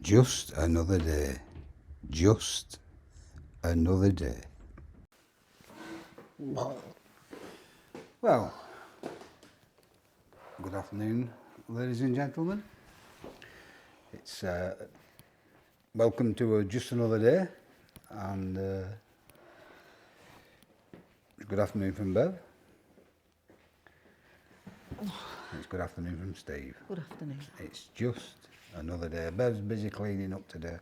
Just another day. Just another day. Well, good afternoon, ladies and gentlemen. It's welcome to just another day, and good afternoon from Bev. It's good afternoon from Steve. Good afternoon. It's just another day. Bev's busy cleaning up today,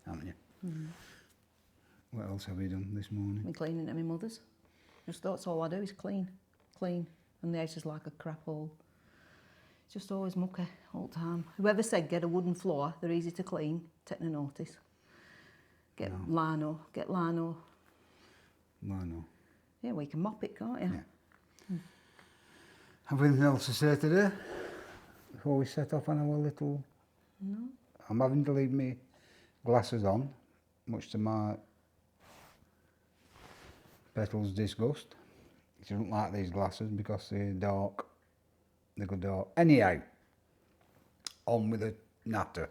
aren't you? Mm. What else have you done this morning? Been cleaning at my mother's. Just that's all I do is clean, and the house is like a crap hole. It's just always mucky all the time. Whoever said get a wooden floor, they're easy to clean, take no notice. Get lino. Lino. Yeah, well, you can mop it, can't you? Yeah. Have we anything else to say today before we set off on our little... No. I'm having to leave my glasses on, much to my Petal's disgust. She doesn't like these glasses because they're dark. They go dark. Anyhow, on with the natter.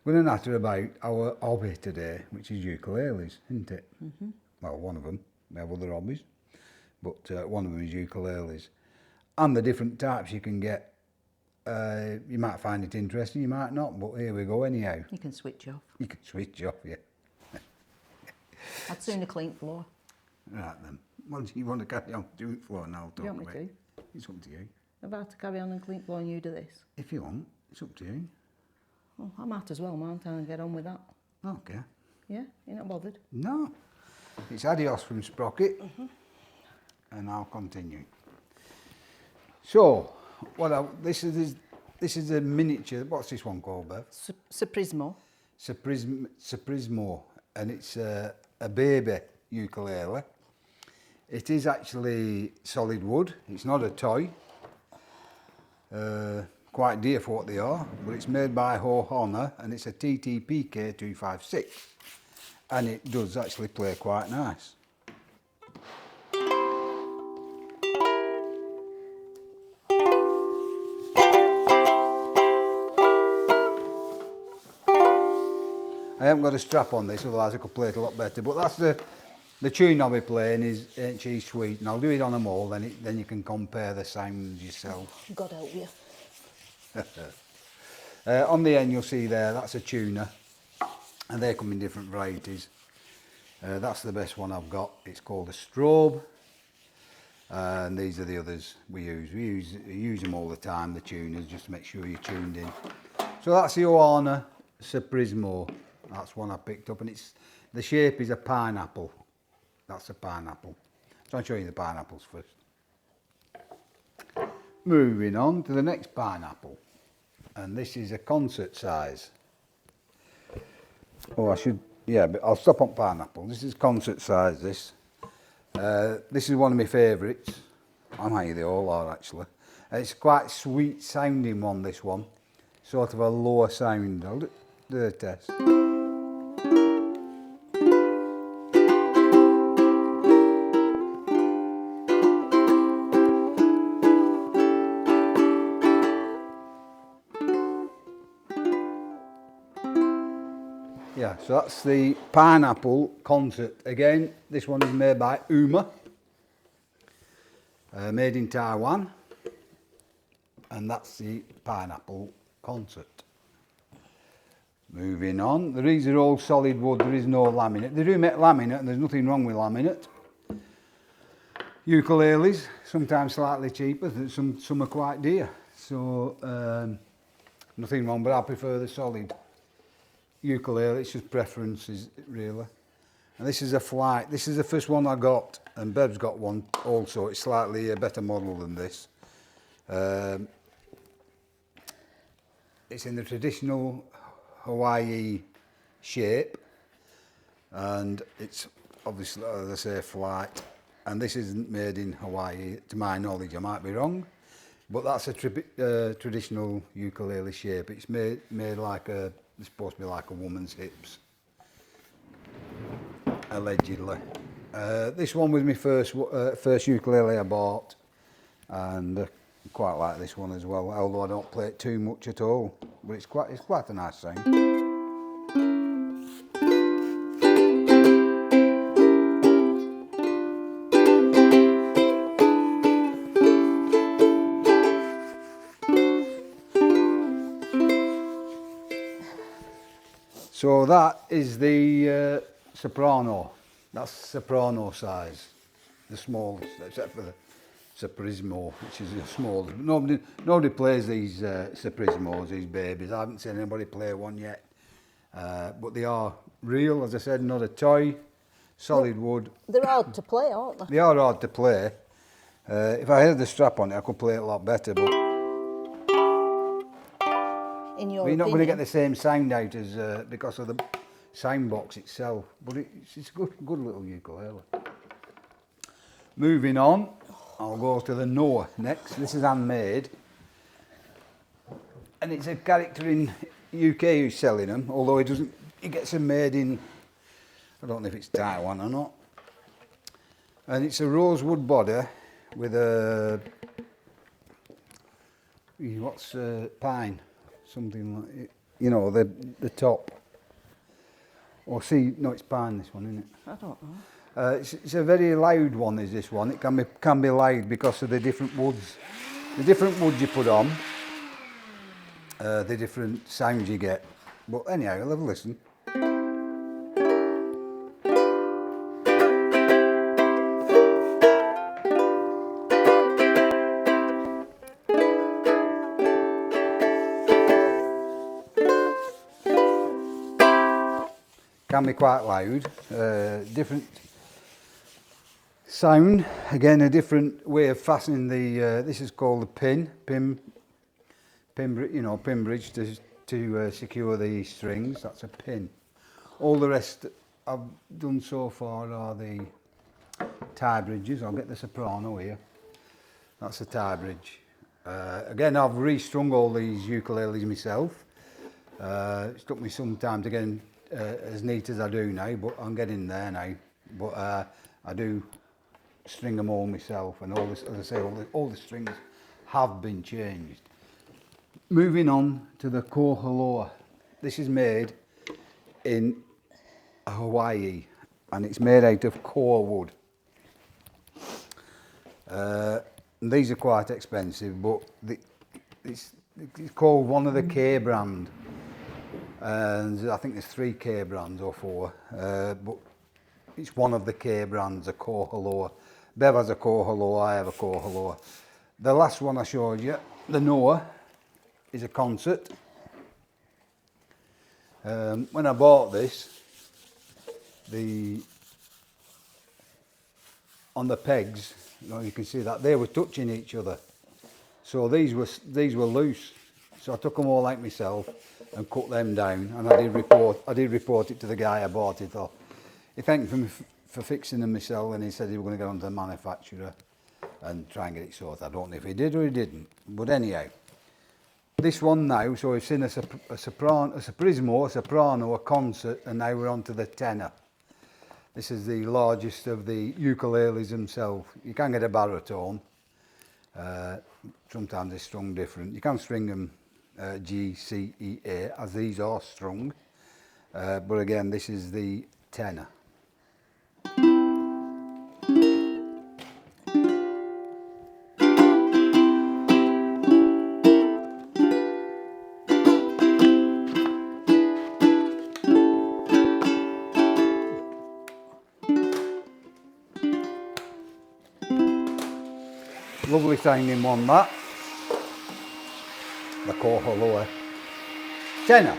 We're going to natter about our hobby today, which is ukuleles, isn't it? Mm-hmm. Well, one of them. We have other hobbies, but one of them is ukuleles. And the different types you can get. You might find it interesting, you might not, but here we go anyhow. You can switch off. You can switch off, yeah. I'd sooner clean floor. Right then. Well, do you want to carry on doing floor now? You want me to? It's up to you. I've had to carry on and clean floor and you do this. If you want, it's up to you. Well, I might as well, mightn't I, and get on with that. Okay. Yeah? You're not bothered? No. It's adios from Sprocket. Mm-hmm. And I'll continue. So, this is a miniature. What's this one called, Bev? Saprismo. Saprismo, and it's a baby ukulele. It is actually solid wood. It's not a toy. Quite dear for what they are, but it's made by Honor, and it's a TTPK 256, and it does actually play quite nice. I haven't got a strap on this, otherwise I could play it a lot better. But that's the tune I'll be playing is Ain't She Sweet, and I'll do it on them all. Then you can compare the sounds yourself. God help you. On the end you'll see there that's a tuner, and they come in different varieties. That's the best one I've got. It's called a strobe, and these are the others we use. We use them all the time, the tuners, just to make sure you're tuned in. So that's the Ohana Saprismo. That's one I picked up, and the shape is a pineapple. That's a pineapple. So I'll show you the pineapples first. Moving on to the next pineapple, and this is a concert size. Oh, but I'll stop on pineapple. This is concert size, this. This is one of my favourites. I might they all are, actually. It's quite sweet sounding one, this one. Sort of a lower sound. I'll do the test. Yeah, so that's the pineapple concert. Again, this one is made by Uma, made in Taiwan, and that's the pineapple concert. Moving on, these are all solid wood, there is no laminate. They do make laminate, and there's nothing wrong with laminate. Ukuleles, sometimes slightly cheaper, some are quite dear, so nothing wrong, but I prefer the solid ukulele. It's just preferences, really. And this is a flight. This is the first one I got, and Bev's got one also. It's slightly a better model than this. It's in the traditional Hawaii shape, and it's obviously, as I say, flight. And this isn't made in Hawaii, to my knowledge. I might be wrong, but that's a traditional ukulele shape. It's made like it's supposed to be like a woman's hips, allegedly. This one was my first ukulele I bought, and quite like this one as well, although I don't play it too much at all, but it's quite a nice sound. So that is the soprano. That's soprano size, the smallest, except for the Saprismo, which is the smallest. But nobody plays these Saprismos, these babies. I haven't seen anybody play one yet. But they are real, as I said, not a toy, solid wood. They're hard to play, aren't they? They are hard to play. If I had the strap on it, I could play it a lot better. But You're not going to get the same sound out as because of the sound box itself. But it's a good little ukulele. Moving on, I'll go to the Noah next. This is handmade, and it's a character in UK who's selling them. Although he doesn't, he gets them made in, I don't know if it's Taiwan or not. And it's a rosewood body with a pine, something like it. You know, the top. Or see, no, it's pine. This one, isn't it? I don't know. It's a very loud one, is this one. It can be loud because of the different woods. The different woods you put on, the different sounds you get. But anyhow, I'll have a listen. Can be quite loud, different sound. Again, a different way of fastening the. This is called the pin bridge to secure the strings. That's a pin. All the rest I've done so far are the tie bridges. I'll get the soprano here. That's a tie bridge. Again, I've restrung all these ukuleles myself. It's took me some time to get them as neat as I do now, but I'm getting there now. But I do string them all myself, and all this, as I say, all the strings have been changed. Moving on to the Koholoa. This is made in Hawaii, and it's made out of koa wood. These are quite expensive, but it's called one of the K brand. And I think there's 3 K brands or 4, but it's one of the K brands, a Koholoa. Bev has a Koholoa, I have a Koholoa. The last one I showed you, the Noah, is a concert. When I bought this, on the pegs, you can see that they were touching each other. So these were loose. So I took them all out myself and cut them down, and I did report it to the guy I bought it off. He thanked me for fixing them myself, and he said he was going to go on to the manufacturer and try and get it sorted. I don't know if he did or he didn't, but anyhow, this one now. So we've seen a Saprismo, a soprano, a concert, and now we're on to the tenor. This is the largest of the ukuleles themselves. You can get a baritone. Sometimes they're strung different. You can string them G, C, E, A, as these are strung. But again, this is the tenor. Lovely sounding one, that. The Koholoa tenor.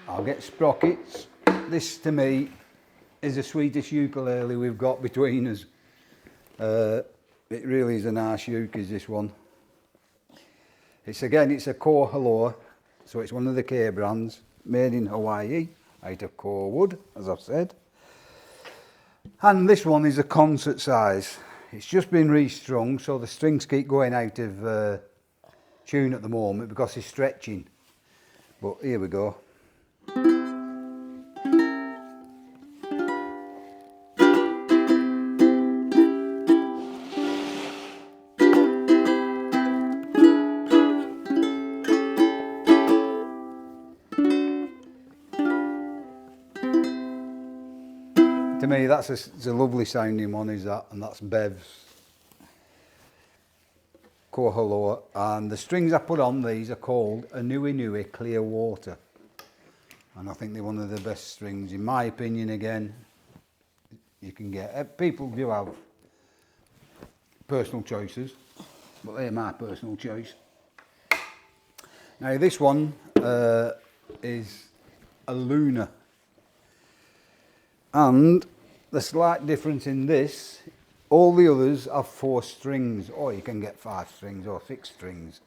I'll get sprockets. This to me is the sweetest ukulele we've got between us. It really is a nice uke, is this one. It's a Koholoa, so it's one of the K brands, made in Hawaii, out of koa wood, as I've said. And this one is a concert size. It's just been restrung, so the strings keep going out of tune at the moment because it's stretching. But here we go. To me, that's a lovely sounding one, is that, and that's Bev's Koholoa. And the strings I put on these are called a Nui Nui Clear Water. And I think they're one of the best strings, in my opinion, again, you can get. People do have personal choices, but they're my personal choice. Now this one is a Luna, and the slight difference in this, all the others have 4 strings, or you can get 5 strings or 6 strings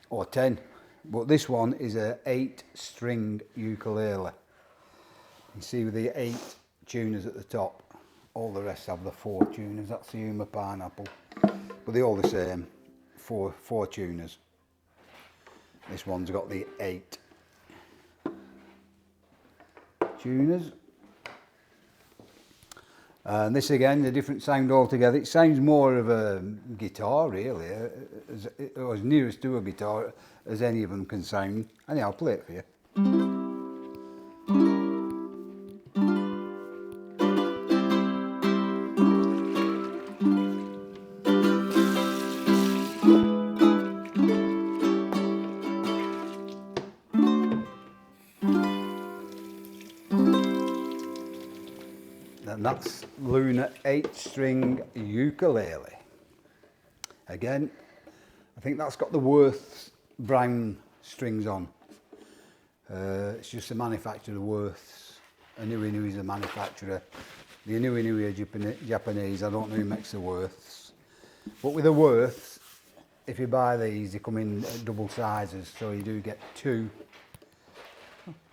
or 10, but this one is a 8-string ukulele. You see with the 8 tuners at the top, all the rest have the 4 tuners. That's the Uma Pineapple, but they're all the same, four tuners. This one's got the 8 tuners. And this again, a different sound altogether. It sounds more of a guitar really, as nearest to a guitar as any of them can sound. Anyhow, I'll play it for you. And that's Luna 8-string ukulele. Again, I think that's got the Worth's brown strings on. It's just a manufacturer, Worth's. Inui Inui is a manufacturer. The Inui Inui are Japanese. I don't know who makes the Worth's. But with the Worth's, if you buy these, they come in double sizes, so you do get two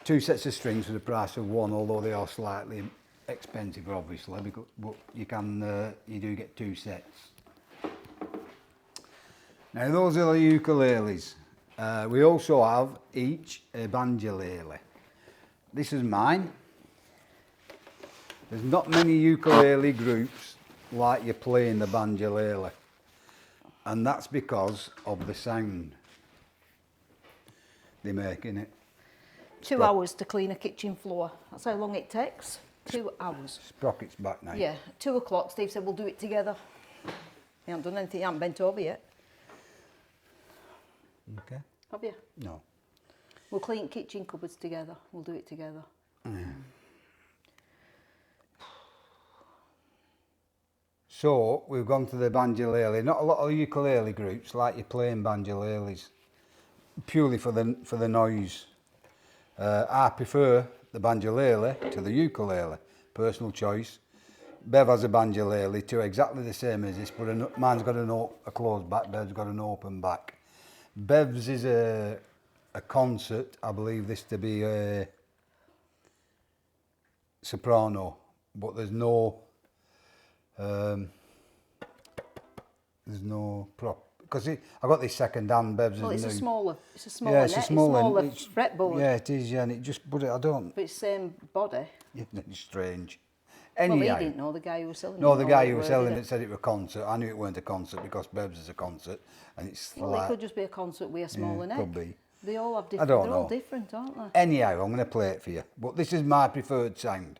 sets of strings for the price of one, although they are slightly expensive obviously, but you do get 2 sets. Now those are the ukuleles. We also have each a banjolele. This is mine. There's not many ukulele groups like you playing the banjolele, and that's because of the sound they make in it. 2 hours to clean a kitchen floor. That's how long it takes. 2 hours. Sprocket's back now. Yeah, 2 o'clock. Steve said we'll do it together. He hasn't done anything. He hasn't bent over yet. Okay. Have you? No. We'll clean kitchen cupboards together. We'll do it together. So we've gone to the banjolele. Not a lot of ukulele groups like you playing banjoleles, purely for the noise. I prefer the banjolele to the ukulele. Personal choice. Bev has a banjolele too, exactly the same as this, but mine's got a closed back. Bev's got an open back. Bev's is a concert. I believe this to be a soprano, but there's no prop, because I got this second hand. Bev's Well, is it's new. smaller Yeah, net. it's a It's smaller fretboard. Yeah, it is. Yeah, and it just, but I don't. But it's same body. Yeah, it's strange. Well, Anyhow, he didn't know, the guy who was selling it. no, the didn't know guy what who it was were, selling did it said it was a concert. I knew it weren't a concert because Bev's is a concert, and it's Well, like, it could just be a concert with a smaller neck. could be. They all have I different. don't They're all know. different, aren't they? Anyhow, I'm going to play it for you. But this is my preferred sound.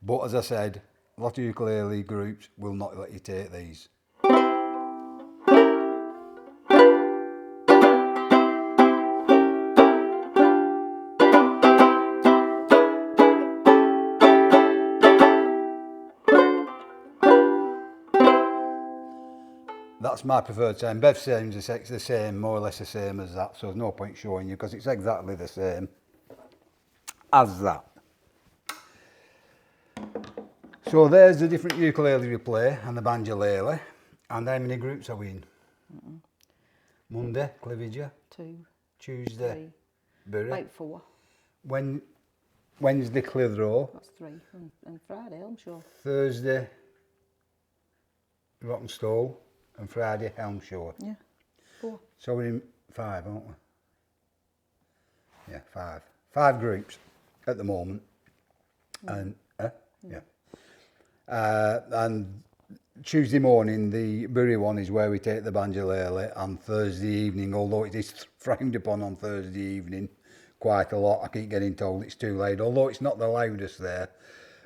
But as I said, a lot of ukulele groups will not let you take these. That's my preferred sound. Bev's sounds are the same, more or less the same as that, so there's no point showing you because it's exactly the same as that. So there's the different ukulele we play and the banjolele. And how many groups are we in? Monday, Clividger. 2, Tuesday, 3, Bury. about 4. Wednesday, Clitheroe. That's 3. And Friday, I'm sure. Thursday, Rottenstall. And Friday, Helmshore. Yeah, 4. So we're in 5, aren't we? Yeah, 5. 5 groups at the moment. And yeah. And Tuesday morning, the Bury one is where we take the banjolele, and Thursday evening, although it is frowned upon on Thursday evening quite a lot, I keep getting told it's too loud, although it's not the loudest there,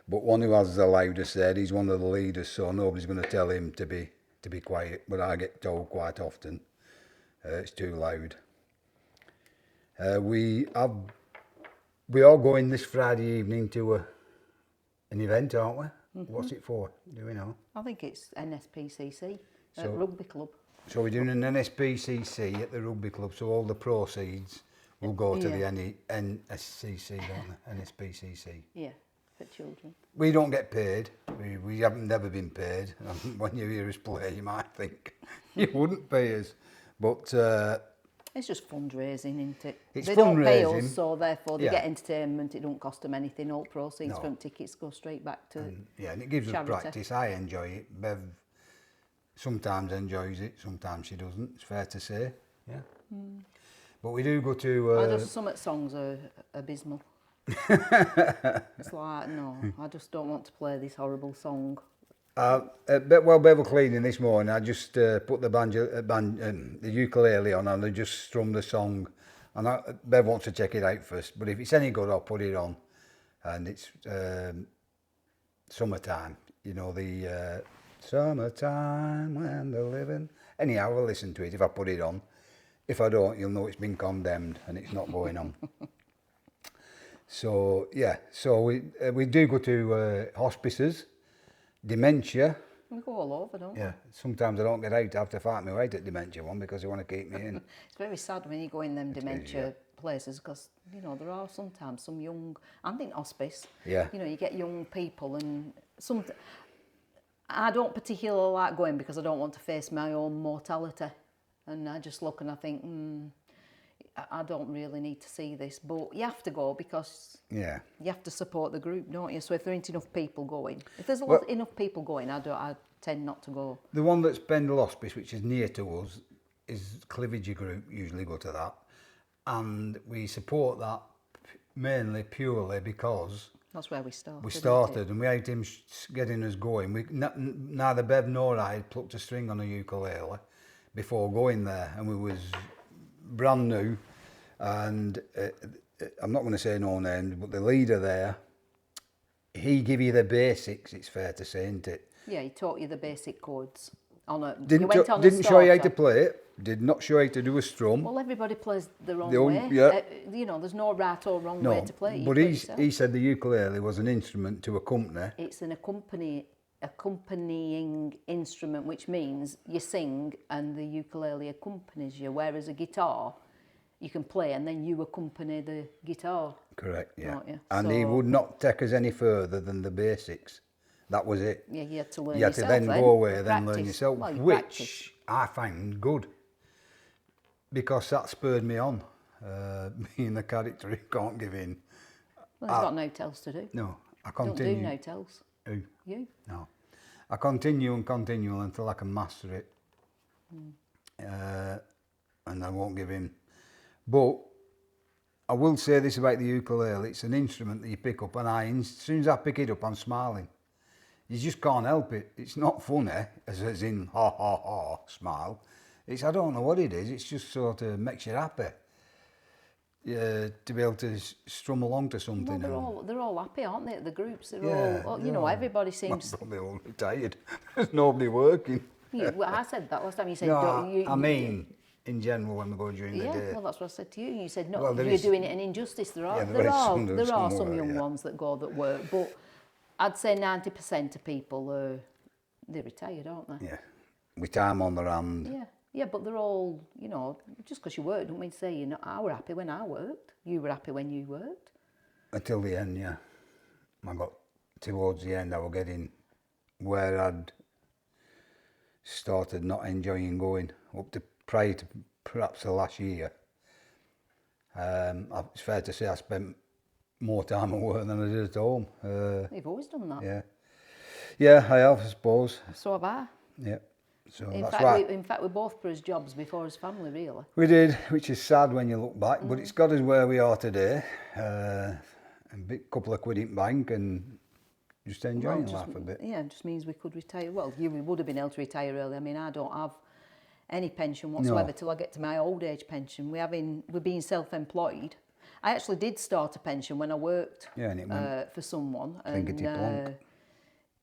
but one who has the loudest there, he's one of the leaders, so nobody's going to tell him to be quiet, but I get told quite often it's too loud. We have We are going this Friday evening to an event, aren't we? What's it for? Do we know? I think it's NSPCC at So- Rugby Club. So we're doing an NSPCC at the rugby club, so all the proceeds will go to the NSCC, don't they? NSPCC. Yeah, for children. We don't get paid. We haven't never been paid. When you hear us play, you might think you wouldn't pay us, but It's just fundraising, isn't it? It's They don't pay fundraising. us, so therefore they Yeah. get entertainment. It don't cost them anything. All proceeds No. from tickets go straight back to. and it gives us Charity. practice. I enjoy it. Bev sometimes enjoys it, sometimes she doesn't. It's fair to say. Yeah. But we do go to. I just some songs are abysmal. It's like no, I just don't want to play this horrible song. Well, Bevel cleaning this morning, I just put the the ukulele on and I just strum the song. And Bev wants to check it out first, but if it's any good, I'll put it on. And it's summertime, you know, the summertime when the living. Anyhow, I'll listen to it if I put it on. If I don't, you'll know it's been condemned and it's not going on. So yeah, so we do go to hospices. Dementia. We go all over, don't we? Yeah, sometimes I don't get out. I have to fight my way to dementia one because they want to keep me in. It's very sad when you go in them dementia places because, you know, there are sometimes some young, and in hospice, Yeah. you know, you get young people and I don't particularly like going because I don't want to face my own mortality. And I just look and I think, I don't really need to see this, but you have to go because Yeah. you have to support the group, don't you? So if there ain't enough people going, if there's enough people going, I tend not to go. The one that's Pendle Hospice, which is near to us, is Clividge Group, usually go to that. And we support that mainly purely because That's where we started. we isn't it? started and we had him getting us going. Neither Bev nor I had plucked a string on a ukulele before going there, and we was brand new. And I'm not going to say no names, but the leader there, he give you the basics, it's fair to say, isn't it? Yeah, he taught you the basic chords. Didn't show you how to play it, did not show you how to do a strum. Well, everybody plays their own The own- way. yeah. You know, there's no right or wrong No, way to play it. You but play he yourself. said the ukulele was an instrument to accompany. It's an accompanying instrument, which means you sing and the ukulele accompanies you, whereas a guitar, you can play and then you accompany the guitar. Correct, yeah. Don't you? And he So- would not take us any further than the basics. That was it. Yeah, you had to learn You had to yourself then go away, then learn Practice. yourself, Well, you which practice. I found good because that spurred me on. Being the character who can't give in. Well, there's got no tells to do. No, I Don't continue. do no tells. Who? You? No. I continue and continue until I can master it. And I won't give in. But I will say this about the ukulele. It's an instrument that you pick up, and as soon as I pick it up, I'm smiling. You just can't help it. It's not funny, as in ha ha ha, smile. I don't know what it is. It's just sort of makes you happy. To be able to strum along to something. Well, they're all happy, aren't they? The groups, they're Yeah, all, you they know, are. everybody seems. Well, they're all retired. There's nobody working. Well, I said that last time. You said, No, don't, you, I mean, in general, when we go during the yeah. day. Well, that's what I said to you. You said no. Well, there you're is- doing it an injustice. There are, Yeah, there there is are some work, young yeah. ones that go that work, but I'd say 90% of people they're retired, aren't they? Yeah, with time on their hand. Yeah. Yeah, but they're all, you know, just because you work, don't mean to say I were happy when I worked. You were happy when you worked. Until the end, yeah. I got towards the end, I was getting where I'd started not enjoying going up to prior to perhaps the last year. It's fair to say I spent more time at work than I did at home. You've always done that. Yeah, yeah, I have, I suppose. So have I. Yeah, so In that's fact, why in fact, we both put us jobs before his family, really. we did, which is sad when you look back, but it's got us where we are today. A couple of quid in bank and just enjoying Well, life a bit. Yeah, it just means we could retire. Well, you would have been able to retire early. I mean, I don't have any pension whatsoever till I get to my old age pension. We're being self-employed. I actually did start a pension when I worked Yeah, and it went for someone, clinkety and plonk.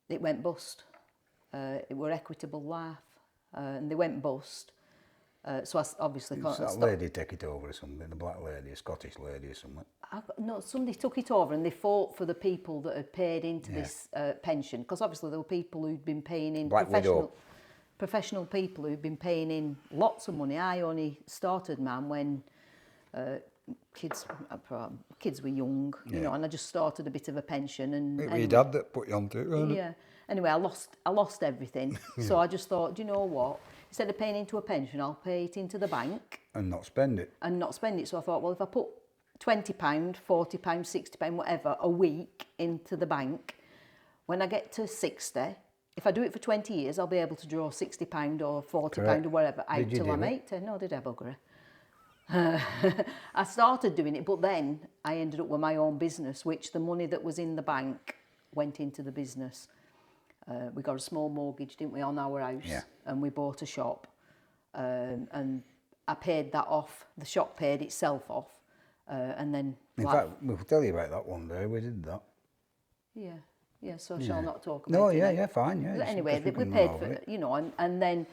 it went bust. It were Equitable Life, and they went bust. So I obviously can't That stop. lady take it over or something, the black lady, a Scottish lady or something. No, somebody took it over and they fought for the people that had paid into this pension, because obviously there were people who'd been paying in, Black Widow. professional people who'd been paying in lots of money. I only started mine when kids were young, you know, and I just started a bit of a pension. And It was anyway, your dad that put you onto it, wasn't it? yeah. Anyway, I lost everything. So I just thought, do you know what? Instead of paying into a pension, I'll pay it into the bank And not spend it. and not spend it. So I thought, well, if I put £20, £40, £60, whatever, a week into the bank, when I get to 60, if I do it for 20 years, I'll be able to draw £60 or £40 Correct. or whatever out Did you till do I'm it? 80. No, did I, bugger? I started doing it, but then I ended up with my own business, which the money that was in the bank went into the business. We got a small mortgage, didn't we, on our house, Yeah. and we bought a shop, and I paid that off. The shop paid itself off, and then In fact, we'll tell you about that one day, we did that. yeah. So shall I not talk about No, it? yeah, then? yeah, fine, yeah. But it's anyway, because we can paid run for over it. you know, and then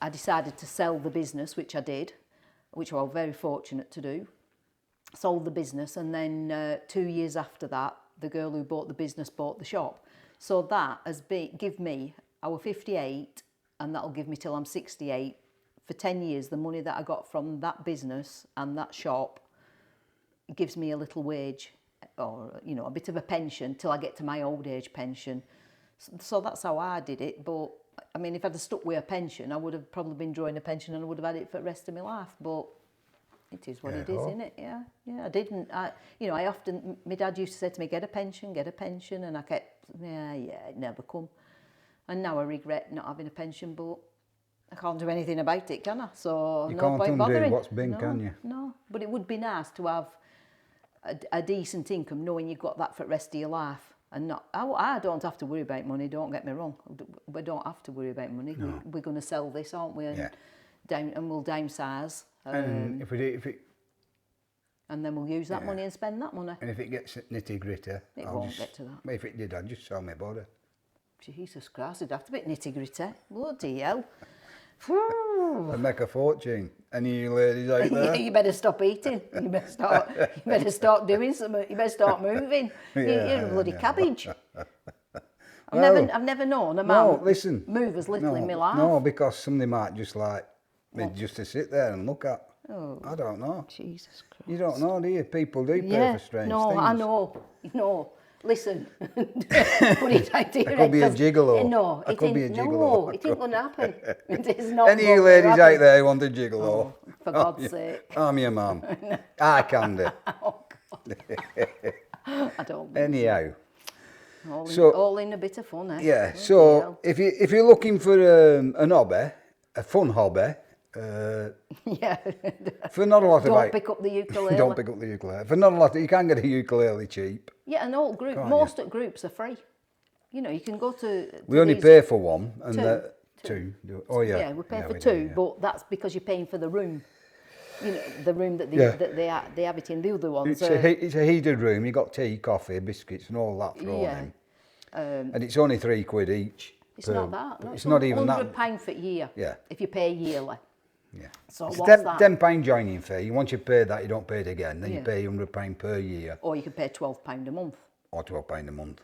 I decided to sell the business, which I did, which I was very fortunate to do. Sold the business, and then 2 years after that, the girl who bought the business bought the shop. So that has give me, I was 58, and that'll give me till I'm 68. For 10 years, the money that I got from that business and that shop gives me a little wage, or, you know, a bit of a pension till I get to my old age pension. So that's how I did it. But, I mean, if I'd have stuck with a pension, I would have probably been drawing a pension and I would have had it for the rest of my life. But it is what it is, isn't it? Yeah, yeah. I didn't. I often. My dad used to say to me, "Get a pension, and I kept, it never come. And now I regret not having a pension, but I can't do anything about it, can I? So You no can't point undo bothering. what's been, No, can you? No, but it would be nice to have a decent income, knowing you've got that for the rest of your life, and not. I don't have to worry about money. Don't get me wrong. We don't have to worry about money. No. We're going to sell this, aren't we? And Yeah. we'll downsize. And if And then we'll use that money and spend that money. and if it gets nitty gritty, It won't get to that. If it did, I'd just sell my body. Jesus Christ, it'd have to be nitty gritty. Bloody hell. I'd make a fortune. Any of you ladies out there? You better stop eating. You better start doing something. You better start moving. You're a bloody cabbage. I've never known a man move as little in my life. No, because somebody might just like me just to sit there and look at. Oh, I don't know. Jesus Christ. You don't know, do you? People do pay for strange things. I know. No, listen. Put it out here. I could be a gigolo. No, I it could be ain't. a gigolo. No, it ain't going to happen. It is not. Any of you ladies out there who want a gigolo? Oh, for God's sake. I'm your mum. I can do. Oh, God. I don't. Anyhow. All in a bit of fun, eh? Yeah, Oh, so if you're looking for an hobby, a fun hobby, yeah. for not a lot of Don't pick up the ukulele. don't pick up the ukulele. For not a lot, you can get a ukulele cheap. Yeah, and all group. Can't Most groups are free. You know, you can go to. We only these- pay for one and Two. two. Oh yeah. Yeah, we pay for we two, do, yeah. but that's because you're paying for the room. You know, the room that Yeah. they have it in. The other ones. It's a heated room. You got tea, coffee, biscuits, and all that thrown Yeah. in. And it's only £3 each. It's per- not that. No, it's not even that. £100 for a year. Yeah. If you pay yearly. Yeah. So It's what's that? £10 joining fee. Once you pay that, you don't pay it again. Then you Yeah. pay £100 per year Or you can pay £12 a month. or £12 a month.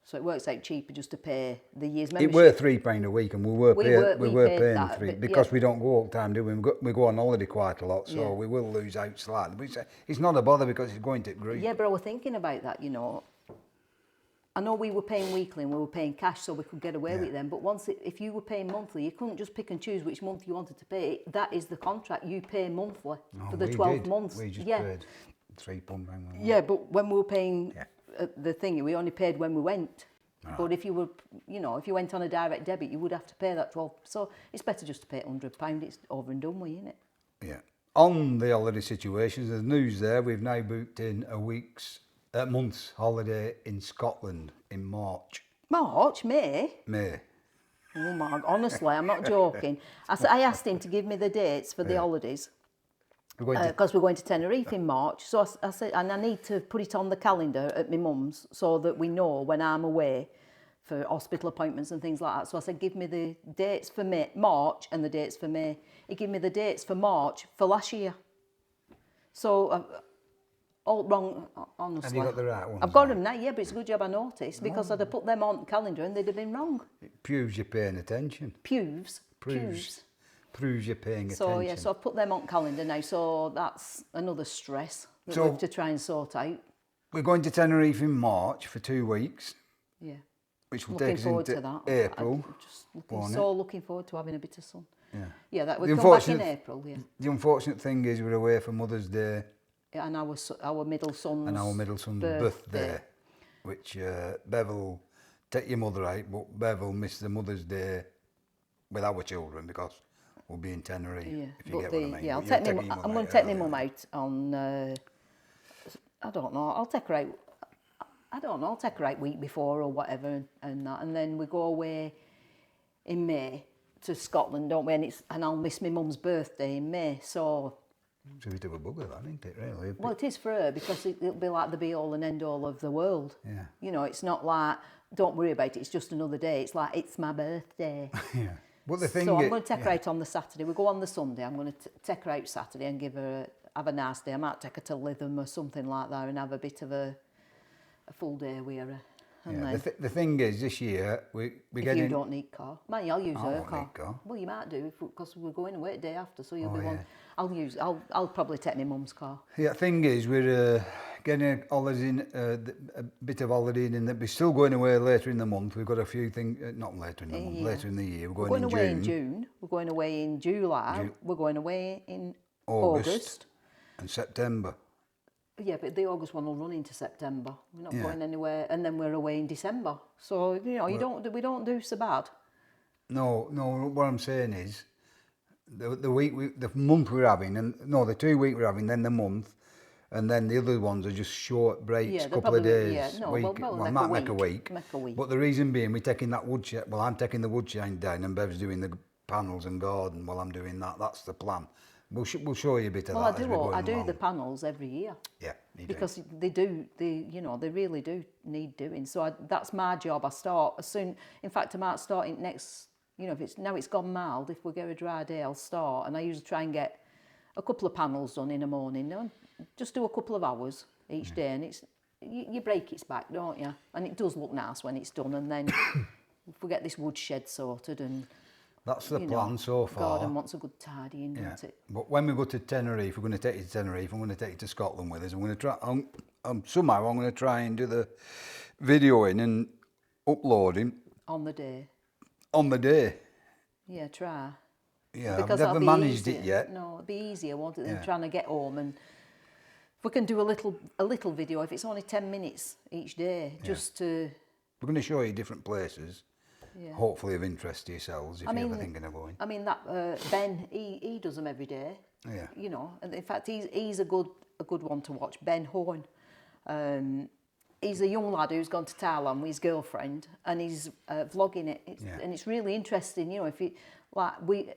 So it works out cheaper just to pay the year's It membership. were £3 a week, and we were We paying paid that, three but because yeah. we don't go all the time, do we? We go on holiday quite a lot, so Yeah. we will lose out slightly. But it's not a bother because it's going to agree. Yeah, but I was thinking about that, you know. I know we were paying weekly and we were paying cash, so we could get away with them. But if you were paying monthly, you couldn't just pick and choose which month you wanted to pay. That is the contract. You pay monthly for the 12 months. We just yeah. paid £3. Yeah, but when we were paying Yeah. the thing, we only paid when we went. But if you were, you know, if you went on a direct debit, you would have to pay that 12. So it's better just to pay £100. It's over and done with, isn't it? Yeah. On the holiday situations, there's news there. We've now booked in a month's holiday in Scotland in March. March, May. May. Oh my! Honestly, I'm not joking. I asked him to give me the dates for the holidays We're going to because we're going to Tenerife in March. So I said, and I need to put it on the calendar at my mum's so that we know when I'm away for hospital appointments and things like that. So I said, give me the dates for March and the dates for May. He gave me the dates for March for last year. So all wrong, honestly. Have you got the right ones? I've got them now, yeah, but it's a good job I noticed because I'd have put them on the calendar and they'd have been wrong. It proves you're paying attention. Proves You're paying so attention. yeah, so I've put them on calendar now, so that's another stress that we have to try and sort out. We're going to Tenerife in March for 2 weeks. Yeah. Which will Looking take us forward into to that. April. I'm just looking forward to having a bit of sun. Yeah. Yeah, that would come back in April, yeah. The unfortunate thing is we're away for Mother's Day. Yeah, and our middle son's birthday. Which Bev will take your mother out, but Bev will miss the Mother's Day with our children because we'll be in Tenerife. Yeah, if you get what I mean. Yeah, I'm going to take my mum out on, I don't know, I'll take her out. I don't know, I'll take her out week before or whatever and that. And then we go away in May to Scotland, don't we? And I'll miss my mum's birthday in May, so... It's a bit of a bugger, that, isn't it, really? Well, it is for her because it'll be like the be-all and end-all of the world. Yeah. You know, it's not like, don't worry about it, it's just another day. It's like, it's my birthday. Yeah. Well, the thing so I'm going to take her out on the Saturday. We go on the Sunday. I'm going to take her out Saturday and have a nice day. I might take her to Lytham or something like that and have a bit of a full day with her. And yeah, then, the thing is, this year, we get if you in... don't need car. Man, I'll use her car. Need car. Well, you might do, because we're going away the day after, so you'll be yeah. one. I'll probably take my mum's car. Yeah, the thing is, we're getting a bit of holiday in that we're still going away later in the month. We've got a few things, not later in the month, later in the year. We're going away in June. We're going away in July. We're going away in August. And September. Yeah, but the August one will run into September. We're not going anywhere, and then we're away in December. So you know, we don't do so bad. No. What I'm saying is, the month we're having, the 2 week we're having, then the month, and then the other ones are just short breaks, couple of days, week. Well, might make a week. But the reason being, we're taking that woodshine. Well, I'm taking the woodshine down, and Bev's doing the panels and garden while I'm doing that. That's the plan. We'll show you a bit of that. Well, I do the panels every year. Yeah, because they really do need doing. So that's my job. I start as soon. In fact, I might start in next. You know, if it's gone mild, if we get a dry day, I'll start. And I usually try and get a couple of panels done in the morning. Just do a couple of hours each day, and you break its back, don't you? And it does look nice when it's done. And then if we get this woodshed sorted and. That's the plan so far. Garden wants a good tidying, doesn't it? But when we go to Tenerife, we're going to take you to Tenerife. I'm going to take you to Scotland with us. I'm going to try. Somehow I'm going to try and do the videoing and uploading on the day. On the day. Yeah, try. Yeah, because I've never managed easier. it yet. No, it'd be easier, won't it, than trying to get home. And if we can do a little video, if it's only 10 minutes each day, just to. We're going to show you different places. Yeah. Hopefully of interest to yourselves if you're ever thinking of going. I mean, that Ben, he does them every day. Yeah. You know, and in fact, he's a good one to watch. Ben Horn. He's a young lad who's gone to Thailand with his girlfriend, and he's vlogging it. And it's really interesting. You know, if you like, we've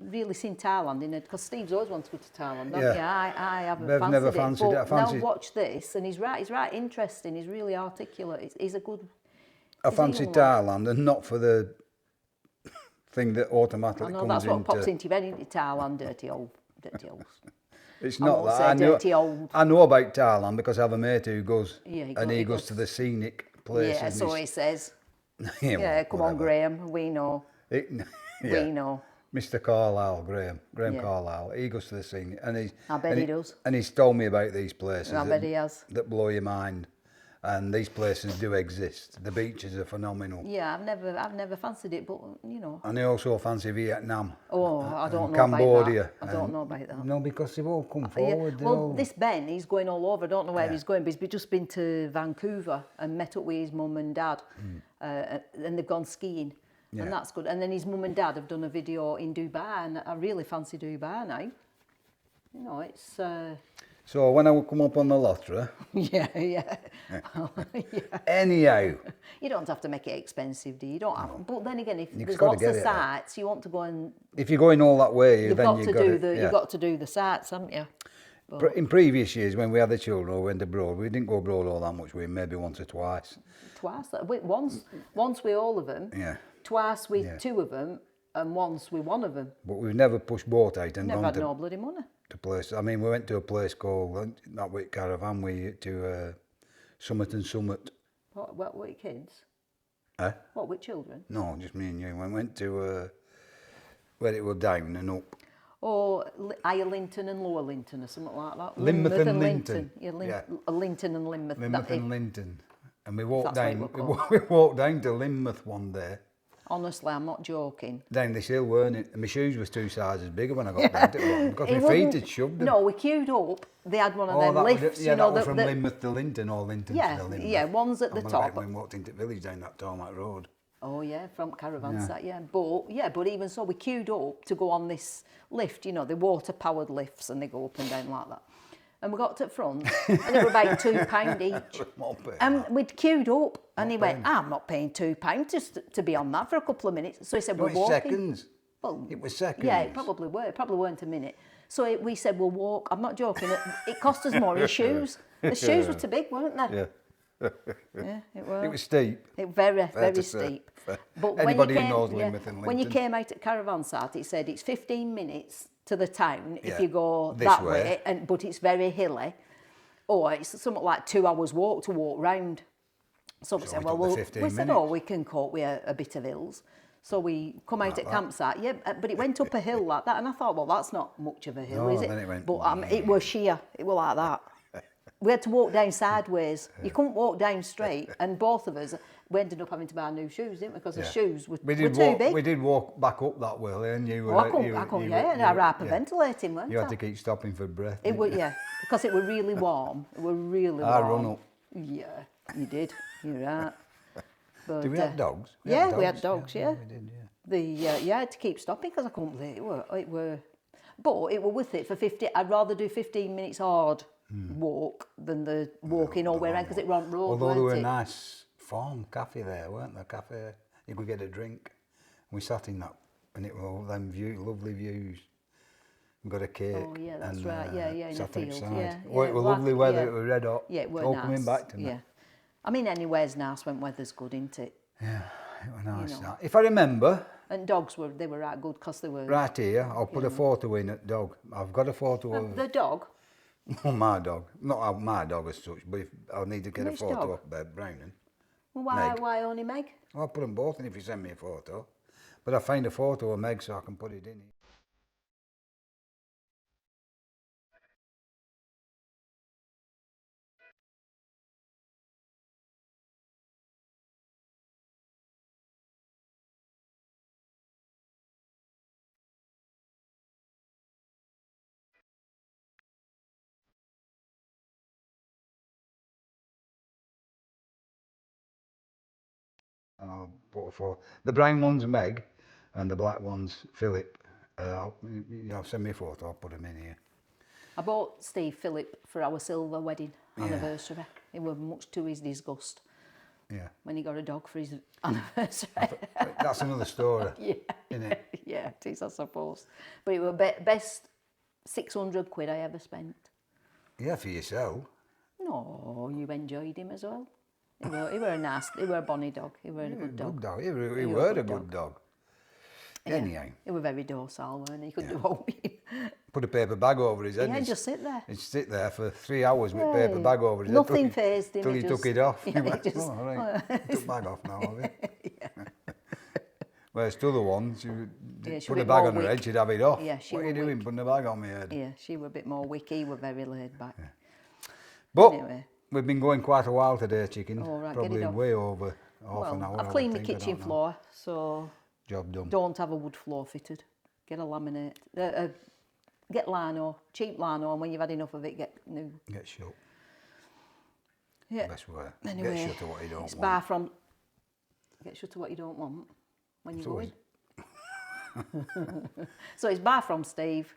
really seen Thailand in it because Steve's always wanted to go to Thailand. Don't you? I haven't fancied never it. Fancied it. Now watch this, and he's right interesting. He's really articulate. He's a good. I fancy Thailand, and not for the thing that automatically comes into... that's what pops into your head, isn't it? Thailand, dirty old. It's not that. I know about Thailand because I have a mate who goes, he goes to the scenic places. Yeah, so he says. Yeah, come on, Graham, we know. We know. Mr. Carlisle, Graham Carlisle, he goes to the scenic, I bet he does. And he's told me about these places. I bet he has. That blow your mind. And these places do exist. The beaches are phenomenal. Yeah, I've never fancied it, but you know. And I also fancy Vietnam. Oh, I don't know Cambodia. About that. I don't know about that. No, because they've all come forward. Well, this Ben, he's going all over. I don't know where he's going, but he's just been to Vancouver and met up with his mum and dad, and they've gone skiing, and that's good. And then his mum and dad have done a video in Dubai, and I really fancy Dubai now. You know, it's. So when I come up on the lottery... Yeah. Anyhow. You don't have to make it expensive, do you? You don't have, but then again, if there's lots of sites, you want to go and... If you're going all that way, you've got to do the sites, haven't you? In previous years, when we had the children or went abroad, we didn't go abroad all that much. We maybe once or twice. Twice. Once with all of them. Yeah. Twice with 2 of them, and once with 1 of them. But we've never pushed boat out and Never gone had to no bloody money. place. I mean, we went to a place called not with caravan. We to Summit and Summit. What with kids? Eh? What with children? No, just me and you. We went to where it was down and up. Or Higher Linton and Lower Linton or something like that. Lynmouth and Linton. Yeah, Yeah. Linton and Lynmouth. Lynmouth and Linton. And we walked That's down. what it was We walked down to Lynmouth one day. Honestly, I'm not joking. Down this hill, weren't it? And my shoes was 2 sizes bigger when I got down to it because my feet had shoved them. No, we queued up. They had one of them that lifts. was, yeah, you know, that was from Lynmouth to Linton or Linton to Lynmouth. Yeah, one's at the top. When we walked into the village down that tarmac road. Oh yeah, from caravan sat, But even so, we queued up to go on this lift, you know, the water-powered lifts, and they go up and down like that. And we got to the front, and it was about £2 each. And we'd queued up, and he went, I'm not paying £2 just to be on that for a couple of minutes. So he said, we're walking. Seconds. Well, it was seconds. Yeah, it probably were. It probably weren't a minute. So we said, we'll walk. I'm not joking. It cost us more in shoes. The shoes were too big, weren't they? Yeah. Yeah, it was. It was steep. It very steep. But anybody who knows Lynmouth and Linton. When you came out at caravan site, it said it's 15 minutes to the town if you go this that way, but it's very hilly. Or it's something like 2 hours walk to walk round. So we said, we said, we can cope with a bit of hills. So we come out at campsite, but it went up a hill like that, and I thought, well, that's not much of a hill, is it? Then it went, but it was sheer. It was like that. We had to walk down sideways. You couldn't walk down straight, and both of us, we ended up having to buy new shoes, didn't we? Because the shoes were too big. We did walk back up that way, and you were. I couldn't, and I were hyperventilating, weren't I? You had to keep stopping for breath. It was, because it was really warm. It was really warm. I run up. Yeah, you did. You're right. But, did we have dogs? We had dogs, yeah. We did, yeah. I had to keep stopping because I couldn't believe it. But it were worth it for 50. I'd rather do 15 minutes hard walk than the walking all the way around because it ran road. Although there were a nice farm cafe there, weren't there? Cafe, you could get a drink. We sat in that, and it were all them lovely views. We got a cake. Oh yeah, that's right. Yeah, in the field. Yeah, well, it was lovely weather. It was red hot. Yeah, it was all nice. Coming back to me. Yeah, I mean anywhere's nice when weather's good, isn't it? Yeah, it was nice. You know. If I remember. And dogs were right good because they were. Right here, I'll put a photo in at dog. I've got a photo of the dog. Not my dog, not my dog as such, but I'll need to get Which a photo dog? of Beb Browning. Well, why only Meg? I'll put them both in if you send me a photo. But I find a photo of Meg so I can put it in. And I'll put a photo. The brown one's Meg, and the black one's Philip. Send me a photo. I'll put them in here. I bought Steve Philip for our silver wedding anniversary. It was much to his disgust. Yeah. When he got a dog for his anniversary. That's another story. Isn't it? Yeah, it is, I suppose. But it was best 600 quid I ever spent. Yeah, for yourself. No, you enjoyed him as well. He were a bonny dog. He were a good dog. He were a good dog. Anyhow. He was very docile, weren't he? He could do all Put a paper bag over his head. Yeah, just sit there. He'd sit there for 3 hours with a paper bag over his head. Nothing fazed him. Till he took it off. Yeah, he went, all right, took bag off now, have you? Whereas to other ones, you put a bag on her head, she'd have it off. Yeah, what are you doing, putting a bag on my head? Yeah, she was a bit more wicky. He was very laid back. Yeah. But anyway. We've been going quite a while today, chicken. Oh, right, probably way over half an hour. I've cleaned my kitchen floor, so job done. Don't have a wood floor fitted. Get a laminate. Get lino, cheap lino, and when you've had enough of it, get new. Get shut. Yeah. Best way. Anyway, get shut to what you don't want. Bar from. Get shut to what you don't want when you go in. So it's bar from Steve.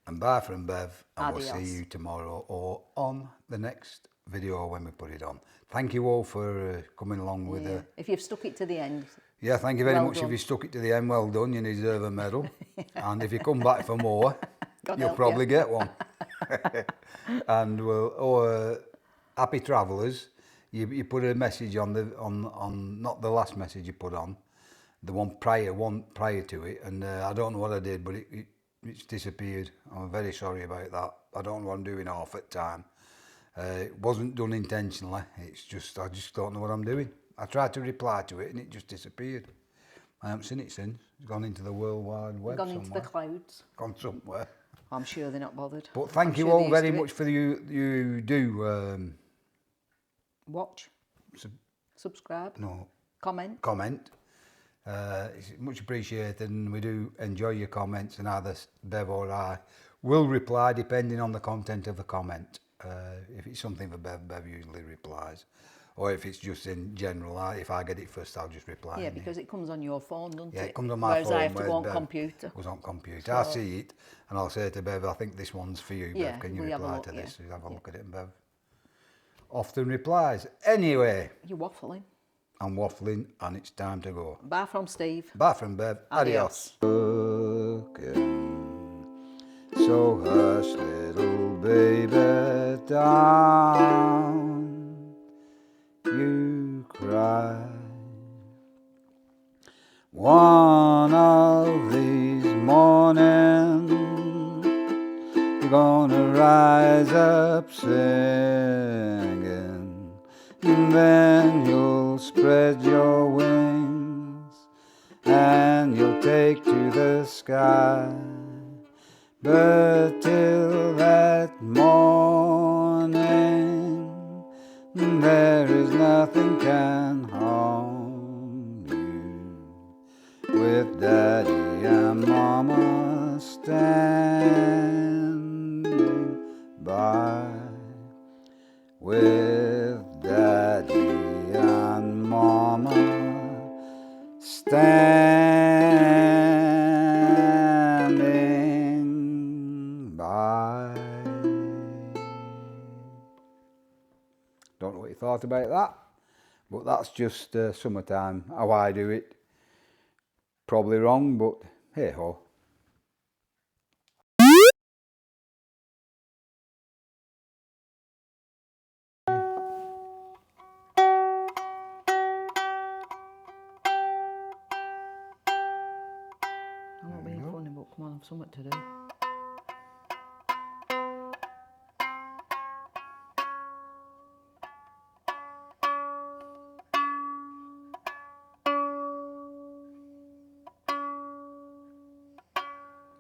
And bye from Bev, and Adios. We'll see you tomorrow or on the next video when we put it on. Thank you all for coming along with it. If you've stuck it to the end. Yeah, thank you very much. Done. If you stuck it to the end, well done, you deserve a medal. And if you come back for more, you'll probably get one. And happy travellers. You put a message on not the last message you put on, the one prior to it, and I don't know what I did, but it's disappeared. I'm very sorry about that. I don't know what I'm doing half at time. It wasn't done intentionally. It's just I just don't know what I'm doing. I tried to reply to it and it just disappeared. I haven't seen it since. It's gone into the World Wide Web Gone somewhere. into the clouds. Gone somewhere. I'm sure they're not bothered. But thank you all very much for you do watch, subscribe, comment. It's much appreciated, and we do enjoy your comments, and either Bev or I will reply depending on the content of the comment. If it's something for Bev usually replies, or if it's just in general, if I get it first, I'll just reply. Yeah, because it comes on your phone, doesn't it? Yeah, it comes on my phone. Whereas I have to go on computer. It was on computer. So I see it, and I'll say to Bev, I think this one's for you, Bev. Can you reply to this? Yeah. Have a look at it, and Bev often replies. Anyway. You're waffling. I'm waffling, and it's time to go. Bye from Steve. Bye from Bev. Adios. So hush, little baby, down, you cry. One of these mornings, you're gonna rise up singing, and then you'll spread your wings, and you'll take to the sky. But till that morning, there is nothing can harm you. With Daddy and Mama standing by. With Daddy and Mama standing by. Don't know what you thought about that, but that's just summertime, how I do it. Probably wrong, but hey ho. I'm not being funny, but come on, I've something to do.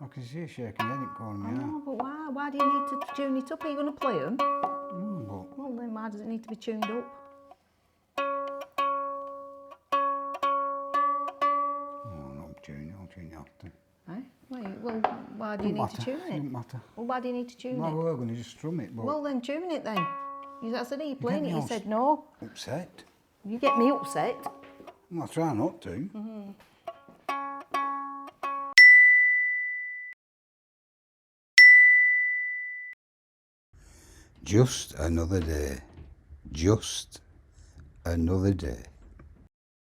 I can see you shaking your head and calling me out. No, but why? Why do you need to tune it up? Are you going to play them? But Well, then why does it need to be tuned up? I'll tune it after. Eh? Well, why do you need to tune it? Doesn't matter. Well, why do you need to tune No, it? we're going to just strum it, but... Well, then tune it then. I said, are you playing me it? You all said no. upset. You get me upset. I'll try not to. Just another day. Just another day.